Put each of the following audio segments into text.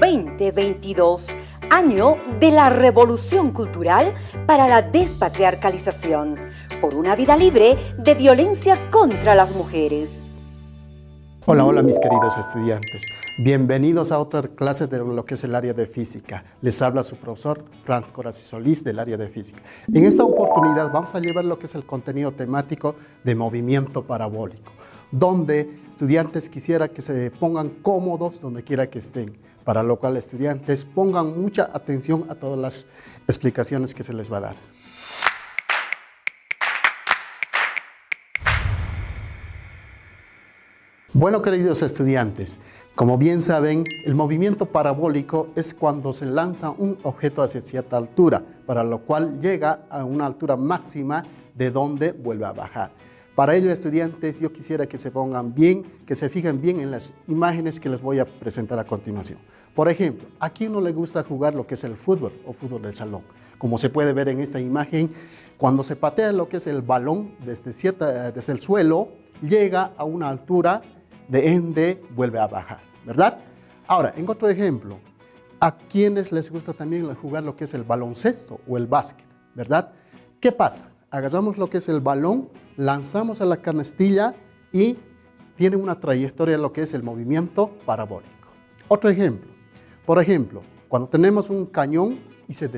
2022, año de la revolución cultural para la despatriarcalización, por una vida libre de violencia contra las mujeres. Hola, hola mis queridos estudiantes. Bienvenidos a otra clase de lo que es el área de física. Les habla su profesor Franz Corazzi Solís del área de física. En esta oportunidad vamos a llevar lo que es el contenido temático de movimiento parabólico, donde estudiantes quisiera que se pongan cómodos donde quiera que estén, para lo cual estudiantes pongan mucha atención a todas las explicaciones que se les va a dar. Bueno, queridos estudiantes, como bien saben, el movimiento parabólico es cuando se lanza un objeto hacia cierta altura, para lo cual llega a una altura máxima de donde vuelve a bajar. Para ello, estudiantes, yo quisiera que se pongan bien, que se fijen bien en las imágenes que les voy a presentar a continuación. Por ejemplo, ¿a quién no le gusta jugar lo que es el fútbol o fútbol del salón? Como se puede ver en esta imagen, cuando se patea lo que es el balón desde el suelo, llega a una altura de ende vuelve a bajar, ¿verdad? Ahora, en otro ejemplo, ¿a quienes les gusta también jugar lo que es el baloncesto o el básquet, ¿verdad? ¿Qué pasa? Agarramos lo que es el balón, lanzamos a la canastilla y tiene una trayectoria lo que es el movimiento parabólico. Otro ejemplo, por ejemplo, cuando tenemos un cañón y se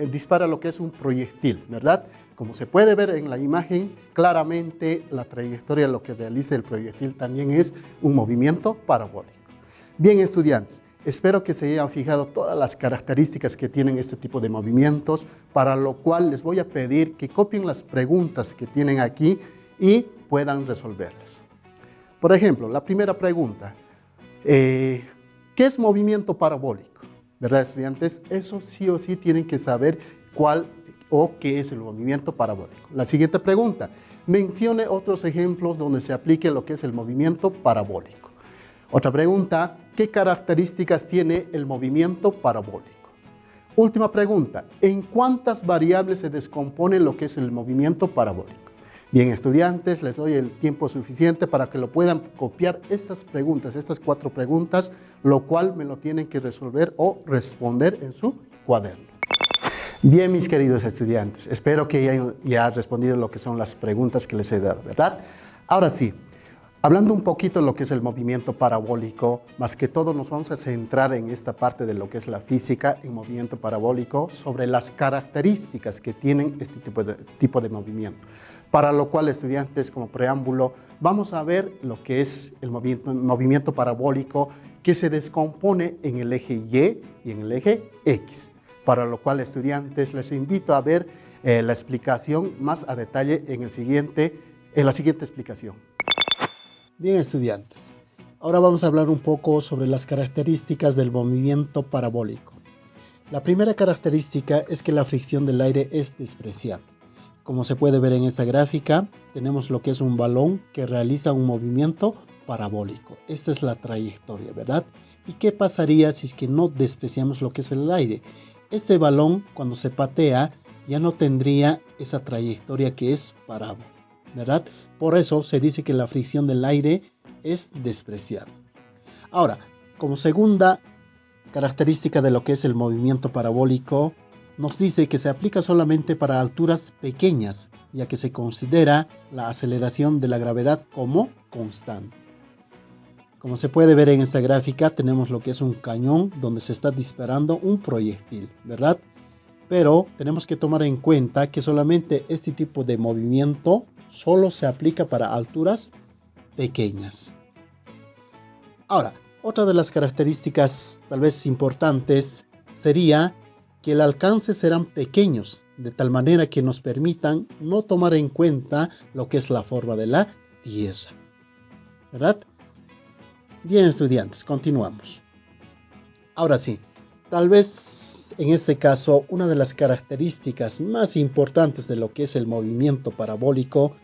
dispara lo que es un proyectil, ¿verdad? Como se puede ver en la imagen, claramente la trayectoria, lo que realiza el proyectil también es un movimiento parabólico. Bien, estudiantes, espero que se hayan fijado todas las características que tienen este tipo de movimientos, para lo cual les voy a pedir que copien las preguntas que tienen aquí y puedan resolverlas. Por ejemplo, la primera pregunta, ¿qué es movimiento parabólico? ¿Verdad, estudiantes? Eso sí o sí tienen que saber cuál o qué es el movimiento parabólico. La siguiente pregunta, mencione otros ejemplos donde se aplique lo que es el movimiento parabólico. Otra pregunta, ¿qué características tiene el movimiento parabólico? Última pregunta, ¿en cuántas variables se descompone lo que es el movimiento parabólico? Bien, estudiantes, les doy el tiempo suficiente para que lo puedan copiar estas preguntas, estas 4 preguntas, lo cual me lo tienen que resolver o responder en su cuaderno. Bien, mis queridos estudiantes, espero que ya respondido lo que son las preguntas que les he dado, ¿verdad? Ahora sí, hablando un poquito de lo que es el movimiento parabólico, más que todo nos vamos a centrar en esta parte de lo que es la física en movimiento parabólico, sobre las características que tienen este tipo de movimiento. Para lo cual, estudiantes, como preámbulo, vamos a ver lo que es el movimiento parabólico que se descompone en el eje Y y en el eje X. Para lo cual, estudiantes, les invito a ver la explicación más a detalle en la siguiente explicación. Bien, estudiantes, ahora vamos a hablar un poco sobre las características del movimiento parabólico. La primera característica es que la fricción del aire es despreciable. Como se puede ver en esta gráfica, tenemos lo que es un balón que realiza un movimiento parabólico. Esta es la trayectoria, ¿verdad? ¿Y qué pasaría si es que no despreciamos lo que es el aire? Este balón, cuando se patea, ya no tendría esa trayectoria que es parabólica, ¿verdad? Por eso se dice que la fricción del aire es despreciable. Ahora, como segunda característica de lo que es el movimiento parabólico, nos dice que se aplica solamente para alturas pequeñas, ya que se considera la aceleración de la gravedad como constante. Como se puede ver en esta gráfica, tenemos lo que es un cañón donde se está disparando un proyectil, ¿verdad? Pero tenemos que tomar en cuenta que solamente este tipo de movimiento solo se aplica para alturas pequeñas. Ahora, otra de las características tal vez importantes sería que el alcance serán pequeños, de tal manera que nos permitan no tomar en cuenta lo que es la forma de la Tierra, ¿verdad? Bien, estudiantes, continuamos. Ahora sí, tal vez en este caso una de las características más importantes de lo que es el movimiento parabólico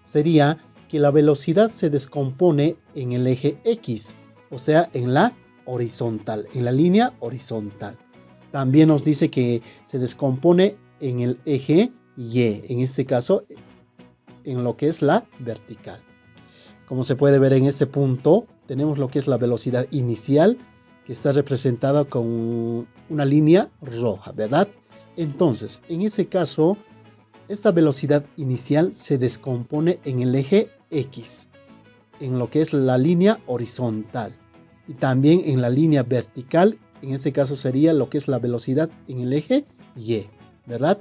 sería que la velocidad se descompone en el eje X, o sea, en la horizontal, en la línea horizontal. También nos dice que se descompone en el eje Y, en este caso en lo que es la vertical. Como se puede ver en este punto, tenemos lo que es la velocidad inicial que está representada con una línea roja, ¿verdad? Entonces, en ese caso, esta velocidad inicial se descompone en el eje X, en lo que es la línea horizontal, y también en la línea vertical. En este caso sería lo que es la velocidad en el eje Y, ¿verdad?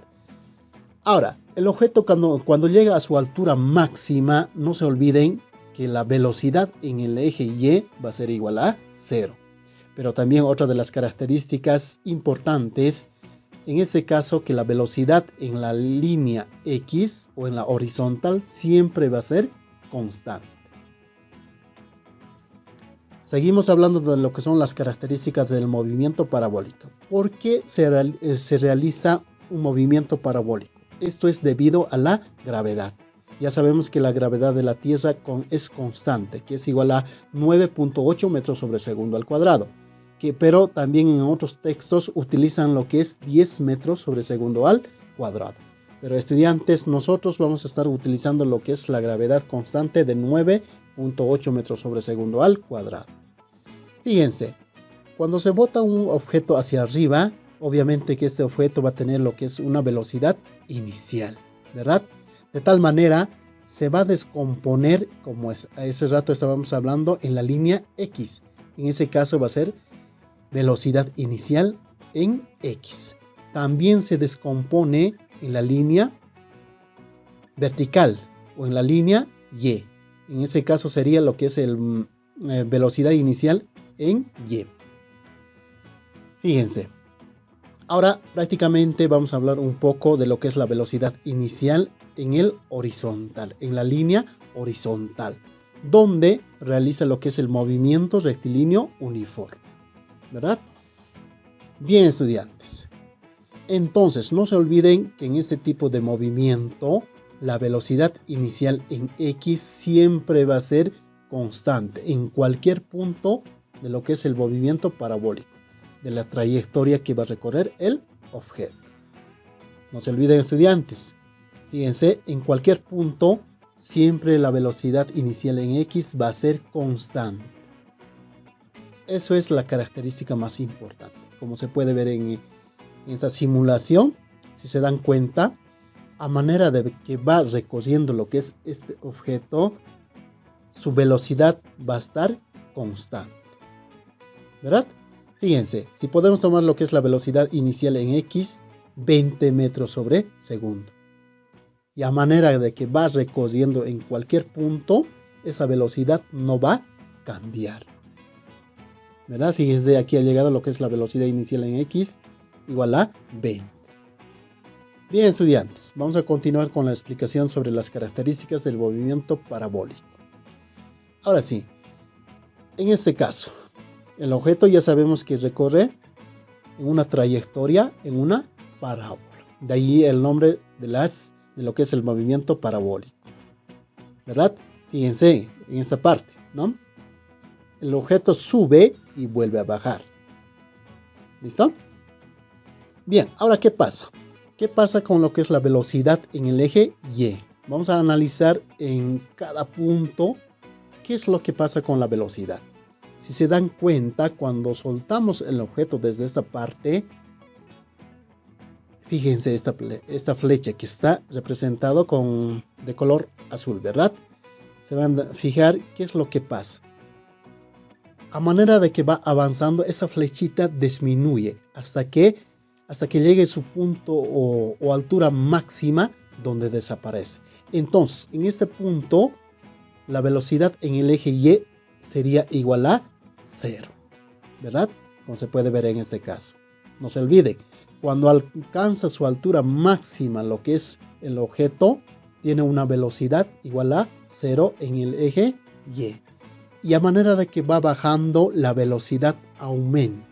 Ahora, el objeto cuando llega a su altura máxima, no se olviden que la velocidad en el eje Y va a ser igual a 0. Pero también otra de las características importantes, en este caso, que la velocidad en la línea X o en la horizontal siempre va a ser constante. Seguimos hablando de lo que son las características del movimiento parabólico. ¿Por qué se realiza un movimiento parabólico? Esto es debido a la gravedad. Ya sabemos que la gravedad de la Tierra es constante, que es igual a 9.8 metros sobre segundo al cuadrado. Pero también en otros textos utilizan lo que es 10 metros sobre segundo al cuadrado. Pero estudiantes, nosotros vamos a estar utilizando lo que es la gravedad constante de 9.8 metros sobre segundo al cuadrado. Fíjense, cuando se bota un objeto hacia arriba, obviamente que este objeto va a tener lo que es una velocidad inicial, ¿verdad? De tal manera se va a descomponer, como a ese rato estábamos hablando, en la línea X. En ese caso va a ser velocidad inicial en X. También se descompone en la línea vertical o en la línea Y. En ese caso sería lo que es velocidad inicial en Y. Fíjense. Ahora prácticamente vamos a hablar un poco de lo que es la velocidad inicial en el horizontal, en la línea horizontal, donde realiza lo que es el movimiento rectilíneo uniforme, ¿verdad? Bien, estudiantes. Entonces, no se olviden que en este tipo de movimiento, la velocidad inicial en X siempre va a ser constante en cualquier punto de lo que es el movimiento parabólico, de la trayectoria que va a recorrer el objeto. No se olviden, estudiantes. Fíjense, en cualquier punto, siempre la velocidad inicial en X va a ser constante. Eso es la característica más importante. Como se puede ver en esta simulación, si se dan cuenta, a manera de que va recorriendo lo que es este objeto, su velocidad va a estar constante, ¿verdad? Fíjense, si podemos tomar lo que es la velocidad inicial en X, 20 metros sobre segundo. Y a manera de que va recorriendo en cualquier punto, esa velocidad no va a cambiar, ¿verdad? Fíjense, aquí ha llegado lo que es la velocidad inicial en X, igual a 20. Bien, estudiantes, vamos a continuar con la explicación sobre las características del movimiento parabólico. Ahora sí, en este caso, el objeto ya sabemos que recorre en una trayectoria, en una parábola. De ahí el nombre de lo que es el movimiento parabólico, ¿verdad? Fíjense en esta parte, ¿no? El objeto sube y vuelve a bajar. ¿Listo? Bien, ahora ¿qué pasa? ¿Qué pasa con lo que es la velocidad en el eje Y? Vamos a analizar en cada punto qué es lo que pasa con la velocidad. Si se dan cuenta, cuando soltamos el objeto desde esta parte, fíjense esta flecha que está representado de color azul, ¿verdad? Se van a fijar qué es lo que pasa. A manera de que va avanzando, esa flechita disminuye hasta que llegue a su punto o altura máxima donde desaparece. Entonces, en este punto, la velocidad en el eje Y sería igual a 0, ¿verdad? Como se puede ver en este caso. No se olvide, cuando alcanza su altura máxima, lo que es el objeto, tiene una velocidad igual a 0 en el eje Y. Y a manera de que va bajando, la velocidad aumenta,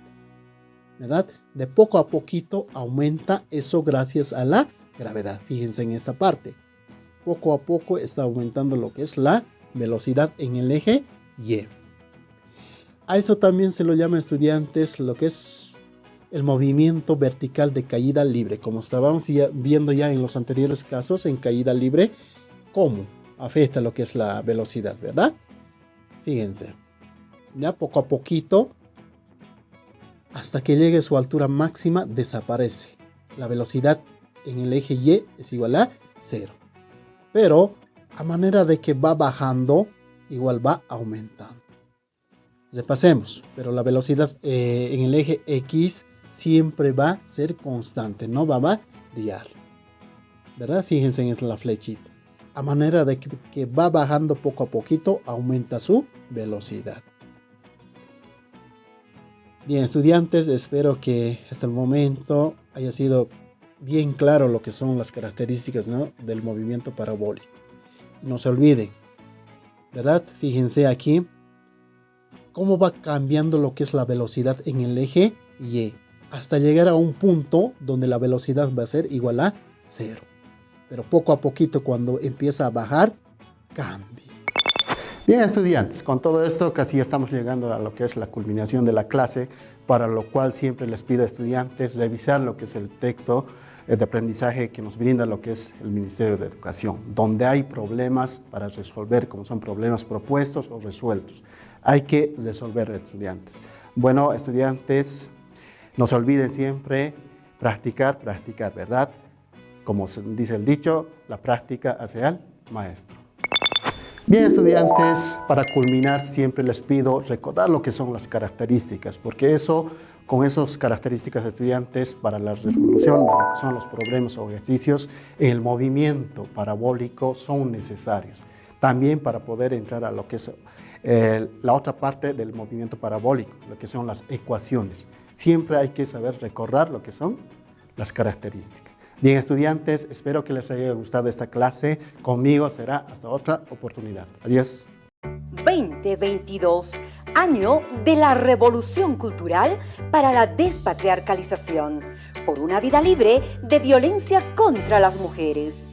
¿verdad? De poco a poquito aumenta eso gracias a la gravedad. Fíjense en esta parte. Poco a poco está aumentando lo que es la velocidad en el eje Y. A eso también se lo llama, estudiantes, lo que es el movimiento vertical de caída libre. Como estábamos viendo ya en los anteriores casos, en caída libre, cómo afecta lo que es la velocidad, ¿verdad? Fíjense, ya poco a poquito hasta que llegue a su altura máxima desaparece. La velocidad en el eje Y es igual a 0. Pero a manera de que va bajando, igual va aumentando. Repasemos, pero la velocidad en el eje X siempre va a ser constante, no va a variar. ¿Verdad? Fíjense en la flechita. A manera de que va bajando poco a poquito, aumenta su velocidad. Bien, estudiantes, espero que hasta el momento haya sido bien claro lo que son las características, ¿no?, del movimiento parabólico. No se olviden, ¿verdad? Fíjense aquí cómo va cambiando lo que es la velocidad en el eje Y, hasta llegar a un punto donde la velocidad va a ser igual a 0. Pero poco a poquito, cuando empieza a bajar, cambia. Bien, estudiantes, con todo esto casi ya estamos llegando a lo que es la culminación de la clase, para lo cual siempre les pido a estudiantes revisar lo que es el texto de aprendizaje que nos brinda lo que es el Ministerio de Educación, donde hay problemas para resolver, como son problemas propuestos o resueltos. Hay que resolver, estudiantes. Bueno, estudiantes, no se olviden siempre practicar, ¿verdad? Como dice el dicho, la práctica hace al maestro. Bien, estudiantes, para culminar siempre les pido recordar lo que son las características, porque con esas características, estudiantes, para la resolución de lo que son los problemas o ejercicios en el movimiento parabólico son necesarios. También para poder entrar a lo que es la otra parte del movimiento parabólico, lo que son las ecuaciones. Siempre hay que saber recordar lo que son las características. Bien, estudiantes, espero que les haya gustado esta clase. Conmigo será hasta otra oportunidad. Adiós. 2022, año de la revolución cultural para la despatriarcalización, por una vida libre de violencia contra las mujeres.